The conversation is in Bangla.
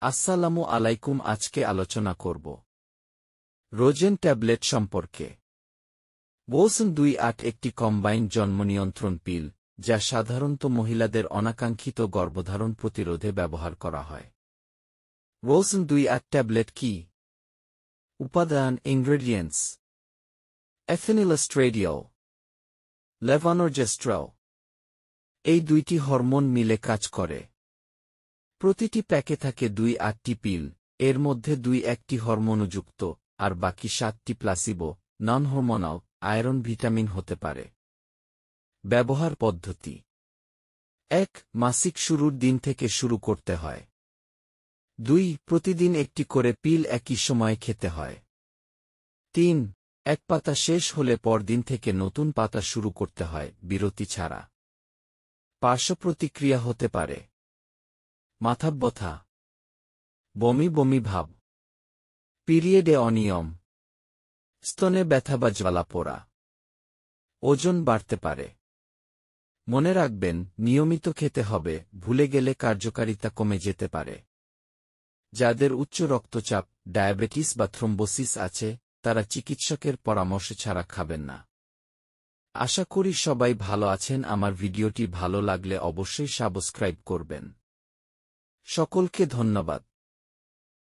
আসসালামু আলাইকুম। আজকে আলোচনা করব রোজেন ট্যাবলেট সম্পর্কে। বোসন 2-8 একটি কম্বাইন্ড জন্ম নিয়ন্ত্রণ পিল, যা সাধারণত মহিলাদের অনাকাঙ্ক্ষিত গর্ভধারণ প্রতিরোধে ব্যবহার করা হয়। বোসন 2-8 ট্যাবলেট কি? উপাদান, ইনগ্রেডিয়েন্টস: এফিনিলস্ট্রেডিয়েল, লেভোনোরজেস্ট্রেল। এই দুইটি হরমোন মিলে কাজ করে। প্রতিটি প্যাকে থাকে 2-8টি পিল, এর মধ্যে 2-1টি হরমোনযুক্ত, আর বাকি 7টি placebo, non hormonal, iron vitamin হতে পারে। ব্যবহার পদ্ধতি: 1. মাসিক শুরুর দিন থেকে শুরু করতে হয়। 2. প্রতিদিন একটি করে পিল একই সময়ে খেতে হয়। 3. এক পাতা শেষ হলে পরদিন থেকে নতুন পাতা শুরু করতে হয়, বিরতি ছাড়া। পার্শ্বপ্রতিক্রিয়া হতে পারে: মাথা ব্যথা, বমি বমি ভাব, পিরিয়ডে অনিয়ম, স্তনে ব্যথা বা জ্বালা পোড়া। ওজন বাড়তে পারে। মনে রাখবেন, নিয়মিত খেতে হবে, ভুলে গেলে কার্যকারিতা কমে যেতে পারে। যাদের উচ্চ রক্তচাপ, ডায়াবেটিস বা থ্রোম্বোসিস আছে, তারা চিকিৎসকের পরামর্শ ছাড়া খাবেন না। আশা করি সবাই ভালো আছেন। আমার ভিডিওটি ভালো লাগলে অবশ্যই সাবস্ক্রাইব করবেন। সকলকে ধন্যবাদ।